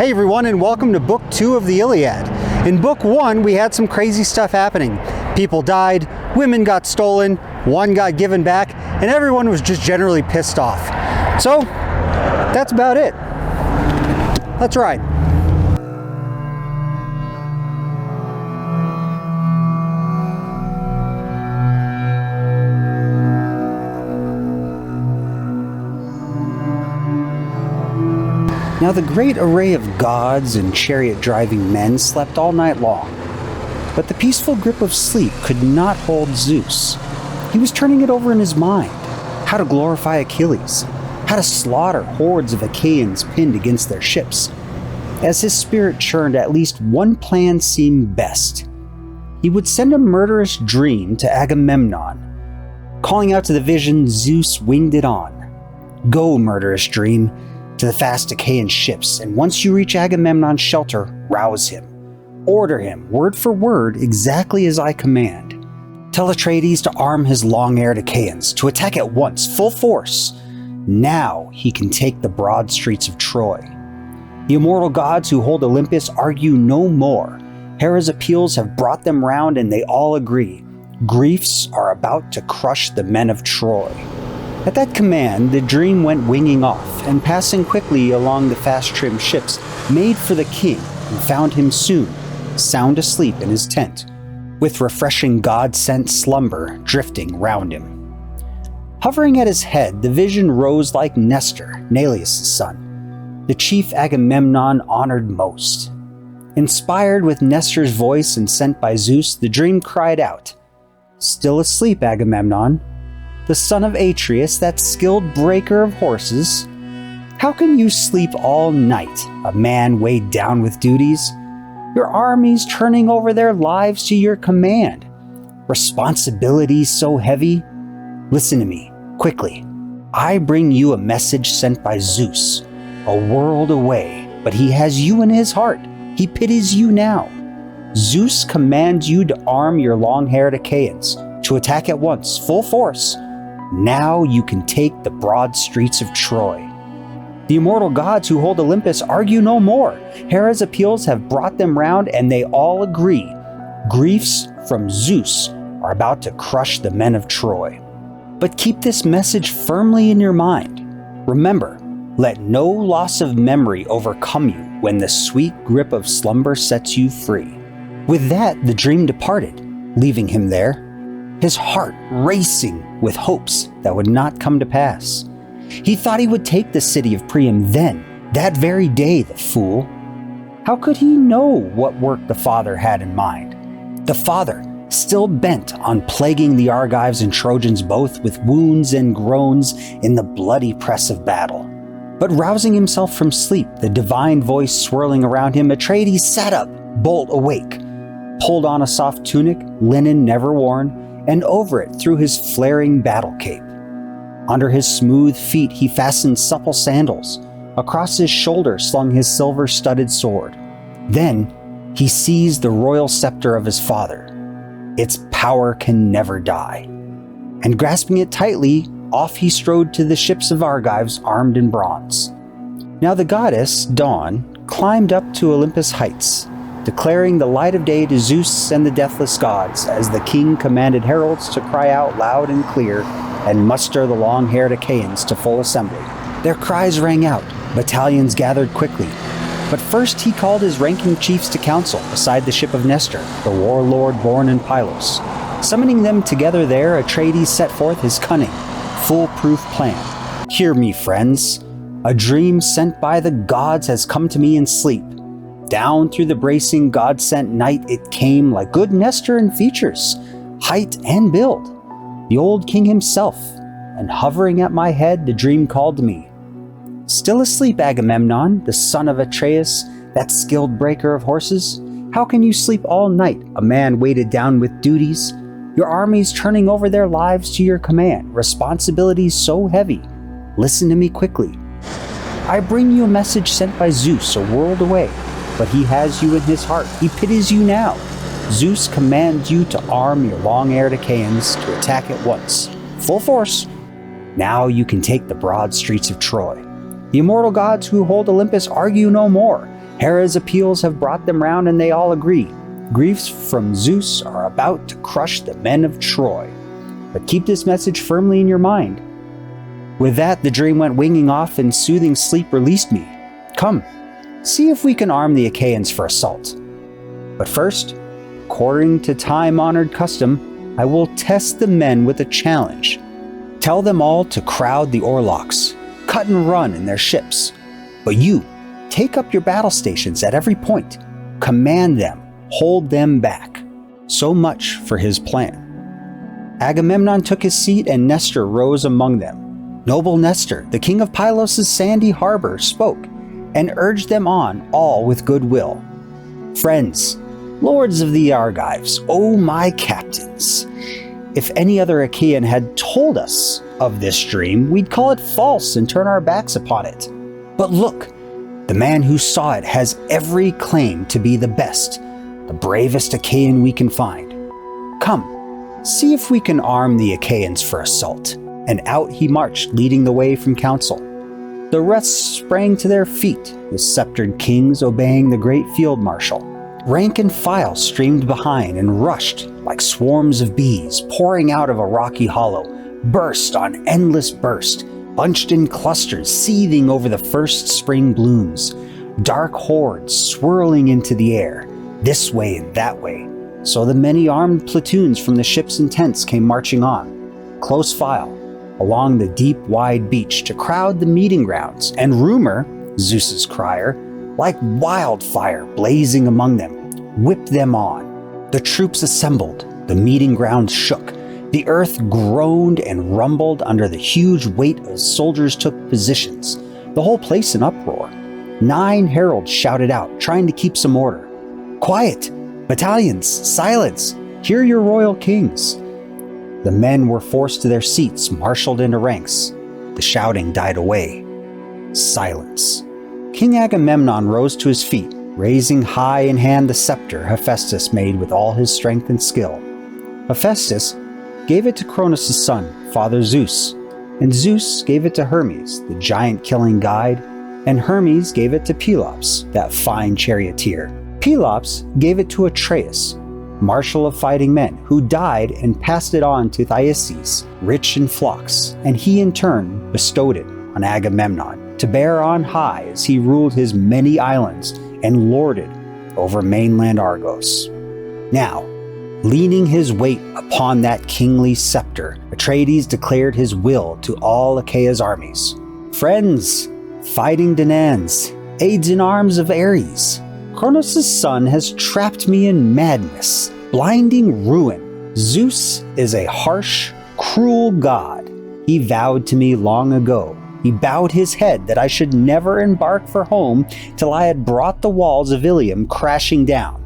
Hey everyone, and welcome to Book 2 of the Iliad. In Book 1, we had some crazy stuff happening. People died, women got stolen, one got given back, and everyone was just generally pissed off. So, that's about it. Let's ride. Now the great array of gods and chariot-driving men slept all night long, but the peaceful grip of sleep could not hold Zeus. He was turning it over in his mind, how to glorify Achilles, how to slaughter hordes of Achaeans pinned against their ships. As his spirit churned, at least one plan seemed best. He would send a murderous dream to Agamemnon. Calling out to the vision, Zeus winged it on. Go, murderous dream, to the fast Achaean ships, and once you reach Agamemnon's shelter, rouse him. Order him, word for word, exactly as I command. Tell Atreides to arm his long-haired Achaeans, to attack at once, full force. Now he can take the broad streets of Troy. The immortal gods who hold Olympus argue no more. Hera's appeals have brought them round, and they all agree. Griefs are about to crush the men of Troy. At that command, the dream went winging off, and passing quickly along the fast-trimmed ships, made for the king, and found him soon, sound asleep in his tent, with refreshing god-sent slumber drifting round him. Hovering at his head, the vision rose like Nestor, Neleus' son, the chief Agamemnon honored most. Inspired with Nestor's voice and sent by Zeus, the dream cried out, "Still asleep, Agamemnon, the son of Atreus, that skilled breaker of horses? How can you sleep all night, a man weighed down with duties? Your armies turning over their lives to your command. Responsibilities so heavy? Listen to me, quickly. I bring you a message sent by Zeus, a world away, but he has you in his heart. He pities you now. Zeus commands you to arm your long-haired Achaeans, to attack at once, full force. Now you can take the broad streets of Troy. The immortal gods who hold Olympus argue no more. Hera's appeals have brought them round, and they all agree. Griefs from Zeus are about to crush the men of Troy. But keep this message firmly in your mind. Remember, let no loss of memory overcome you when the sweet grip of slumber sets you free." With that, the dream departed, leaving him there, his heart racing with hopes that would not come to pass. He thought he would take the city of Priam then, that very day, the fool. How could he know what work the father had in mind? The father, still bent on plaguing the Argives and Trojans both with wounds and groans in the bloody press of battle. But rousing himself from sleep, the divine voice swirling around him, Atreides sat up, bolt awake, pulled on a soft tunic, linen never worn, and over it threw his flaring battle cape. Under his smooth feet he fastened supple sandals. Across his shoulder slung his silver-studded sword. Then he seized the royal scepter of his father. Its power can never die. And grasping it tightly, off he strode to the ships of Argives armed in bronze. Now the goddess, Dawn, climbed up to Olympus heights, declaring the light of day to Zeus and the deathless gods, as the king commanded heralds to cry out loud and clear and muster the long-haired Achaeans to full assembly. Their cries rang out, battalions gathered quickly, but first he called his ranking chiefs to council beside the ship of Nestor, the warlord born in Pylos. Summoning them together there, Atreides set forth his cunning, foolproof plan. "Hear me, friends. A dream sent by the gods has come to me in sleep. Down through the bracing god-sent night it came like good Nestor in features, height and build, the old king himself, and hovering at my head the dream called to me. Still asleep, Agamemnon, the son of Atreus, that skilled breaker of horses? How can you sleep all night, a man weighted down with duties? Your armies turning over their lives to your command, responsibilities so heavy. Listen to me quickly. I bring you a message sent by Zeus a world away, but he has you in his heart. He pities you now. Zeus commands you to arm your long-haired Achaeans to attack at once, full force. Now you can take the broad streets of Troy. The immortal gods who hold Olympus argue no more. Hera's appeals have brought them round and they all agree. Griefs from Zeus are about to crush the men of Troy. But keep this message firmly in your mind. With that, the dream went winging off and soothing sleep released me. Come, see if we can arm the Achaeans for assault. But first, according to time-honored custom, I will test the men with a challenge. Tell them all to crowd the oarlocks, cut and run in their ships. But you, take up your battle stations at every point. Command them, hold them back. So much for his plan. Agamemnon took his seat and Nestor rose among them. Noble Nestor, the king of Pylos' sandy harbor, spoke and urged them on, all with goodwill. Friends, lords of the Argives, O my captains, if any other Achaean had told us of this dream, we'd call it false and turn our backs upon it. But look, the man who saw it has every claim to be the best, the bravest Achaean we can find. Come, see if we can arm the Achaeans for assault. And out he marched, leading the way from council. The rest sprang to their feet, the sceptered kings obeying the great field marshal. Rank and file streamed behind and rushed like swarms of bees pouring out of a rocky hollow, burst on endless burst, bunched in clusters seething over the first spring blooms, dark hordes swirling into the air, this way and that way. So the many armed platoons from the ships and tents came marching on, close file, along the deep, wide beach to crowd the meeting grounds, and rumor, Zeus's crier, like wildfire blazing among them, whipped them on. The troops assembled, the meeting grounds shook, the earth groaned and rumbled under the huge weight as soldiers took positions, the whole place in uproar. 9 heralds shouted out, trying to keep some order. Quiet! Battalions, silence! Hear your royal kings! The men were forced to their seats, marshaled into ranks. The shouting died away. Silence. King Agamemnon rose to his feet, raising high in hand the scepter Hephaestus made with all his strength and skill. Hephaestus gave it to Cronus' son, Father Zeus, and Zeus gave it to Hermes, the giant-killing guide, and Hermes gave it to Pelops, that fine charioteer. Pelops gave it to Atreus, marshal of fighting men, who died and passed it on to Thyestes, rich in flocks, and he in turn bestowed it on Agamemnon to bear on high as he ruled his many islands and lorded over mainland Argos. Now, leaning his weight upon that kingly scepter, Atreides declared his will to all Achaea's armies. Friends, fighting Dainans, aids in arms of Ares, Cronus' son has trapped me in madness, blinding ruin. Zeus is a harsh, cruel god. He vowed to me long ago. He bowed his head that I should never embark for home till I had brought the walls of Ilium crashing down.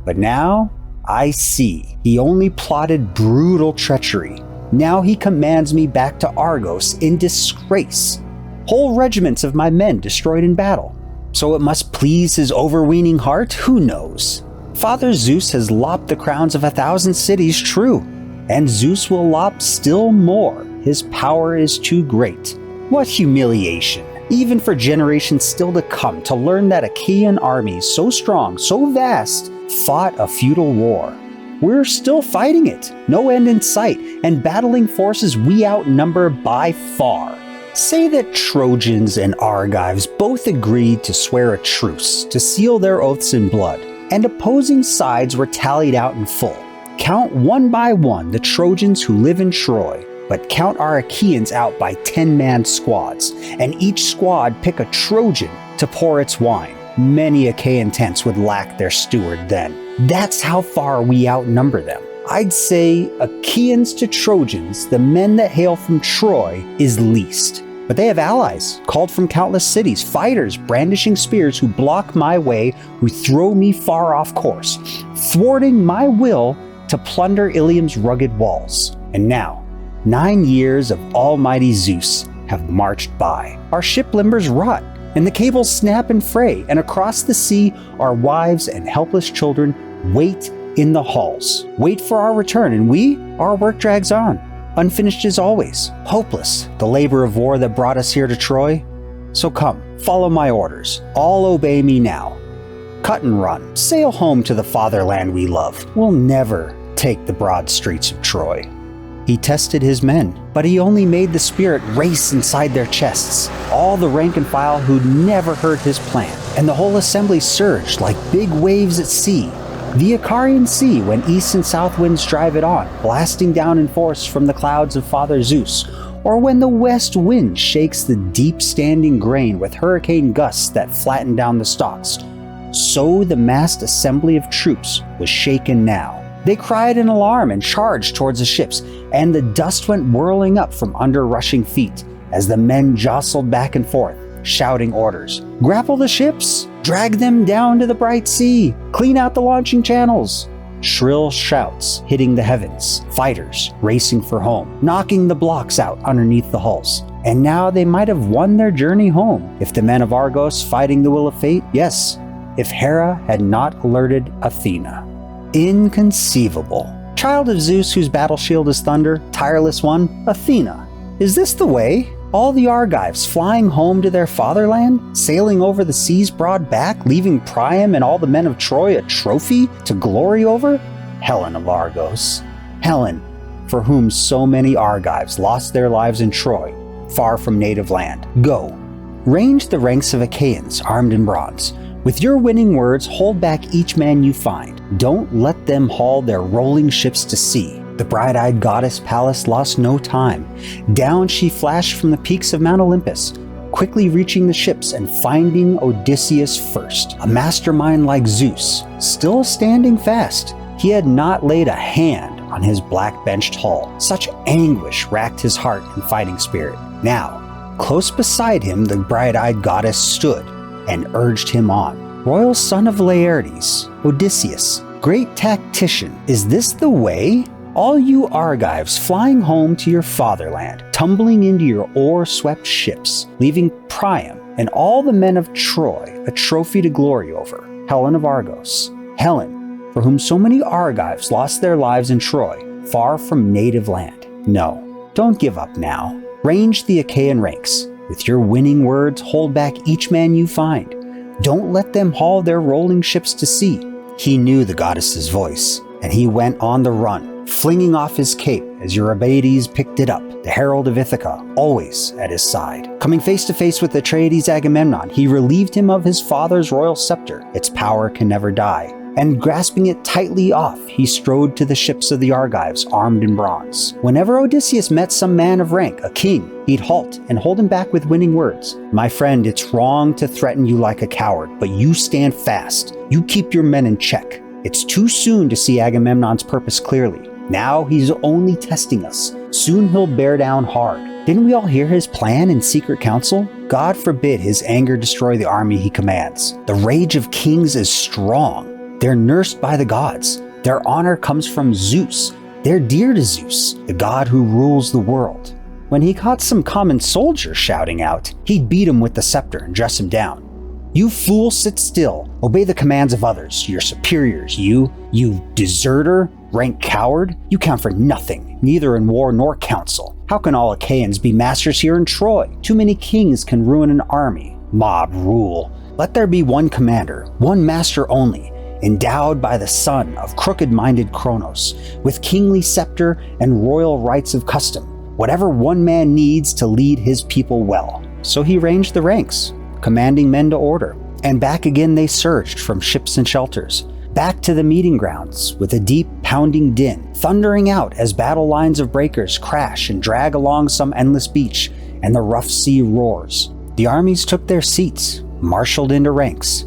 But now I see he only plotted brutal treachery. Now he commands me back to Argos in disgrace. Whole regiments of my men destroyed in battle. So it must please his overweening heart? Who knows? Father Zeus has lopped the crowns of 1,000 cities, true, and Zeus will lop still more. His power is too great. What humiliation, even for generations still to come, to learn that Achaean armies so strong, so vast, fought a futile war. We're still fighting it, no end in sight, and battling forces we outnumber by far. Say that Trojans and Argives both agreed to swear a truce, to seal their oaths in blood, and opposing sides were tallied out in full. Count one by one the Trojans who live in Troy, but count our Achaeans out by 10-man squads, and each squad pick a Trojan to pour its wine. Many Achaean tents would lack their steward then. That's how far we outnumber them. I'd say Achaeans to Trojans, the men that hail from Troy, is least. But they have allies, called from countless cities, fighters brandishing spears who block my way, who throw me far off course, thwarting my will to plunder Ilium's rugged walls. And now, 9 years of almighty Zeus have marched by. Our ship limbers rot, and the cables snap and fray, and across the sea our wives and helpless children wait in the halls. Wait for our return, and our work drags on. Unfinished as always, hopeless, the labor of war that brought us here to Troy. So come, follow my orders. All obey me now. Cut and run. Sail home to the fatherland we love. We'll never take the broad streets of Troy." He tested his men, but he only made the spirit race inside their chests. All the rank and file who'd never heard his plan, and the whole assembly surged like big waves at sea. The Icarian Sea when east and south winds drive it on, blasting down in force from the clouds of Father Zeus, or when the west wind shakes the deep standing grain with hurricane gusts that flatten down the stalks. So the massed assembly of troops was shaken now. They cried in alarm and charged towards the ships, and the dust went whirling up from under rushing feet as the men jostled back and forth, shouting orders. "Grapple the ships! Drag them down to the bright sea! Clean out the launching channels!" Shrill shouts hitting the heavens, fighters racing for home, knocking the blocks out underneath the hulls. And now they might have won their journey home if the men of Argos fighting the will of fate, yes, if Hera had not alerted Athena. Inconceivable. Child of Zeus whose battle shield is thunder, tireless one, Athena. Is this the way? All the Argives flying home to their fatherland, sailing over the sea's broad back, leaving Priam and all the men of Troy a trophy to glory over? Helen of Argos. Helen, for whom so many Argives lost their lives in Troy, far from native land. Go. Range the ranks of Achaeans armed in bronze. With your winning words, hold back each man you find. Don't let them haul their rolling ships to sea. The bright-eyed goddess Pallas lost no time. Down she flashed from the peaks of Mount Olympus, quickly reaching the ships and finding Odysseus first. A mastermind like Zeus, still standing fast. He had not laid a hand on his black-benched hull. Such anguish racked his heart and fighting spirit. Now, close beside him the bright-eyed goddess stood and urged him on. Royal son of Laertes, Odysseus, great tactician, is this the way? All you Argives flying home to your fatherland, tumbling into your oar-swept ships, leaving Priam and all the men of Troy a trophy to glory over. Helen of Argos. Helen, for whom so many Argives lost their lives in Troy, far from native land. No, don't give up now. Range the Achaean ranks. With your winning words, hold back each man you find. Don't let them haul their rolling ships to sea. He knew the goddess's voice, and he went on the run, flinging off his cape as Eurybates picked it up, the herald of Ithaca, always at his side. Coming face to face with Atreides Agamemnon, he relieved him of his father's royal scepter. Its power can never die. And grasping it tightly off, he strode to the ships of the Argives, armed in bronze. Whenever Odysseus met some man of rank, a king, he'd halt and hold him back with winning words. "My friend, it's wrong to threaten you like a coward, but you stand fast. You keep your men in check. It's too soon to see Agamemnon's purpose clearly. Now he's only testing us. Soon he'll bear down hard. Didn't we all hear his plan in secret council? God forbid his anger destroy the army he commands. The rage of kings is strong. They're nursed by the gods. Their honor comes from Zeus. They're dear to Zeus, the god who rules the world. When he caught some common soldier shouting out, he'd beat him with the scepter and dress him down. You fool, sit still. Obey the commands of others, your superiors, you deserter, rank coward. You count for nothing, neither in war nor council. How can all Achaeans be masters here in Troy? Too many kings can ruin an army. Mob rule. Let there be one commander, one master only, endowed by the son of crooked-minded Kronos, with kingly scepter and royal rights of custom, whatever one man needs to lead his people well. So he ranged the ranks, commanding men to order, and back again they surged from ships and shelters, back to the meeting grounds with a deep pounding din, thundering out as battle lines of breakers crash and drag along some endless beach, and the rough sea roars. The armies took their seats, marshaled into ranks,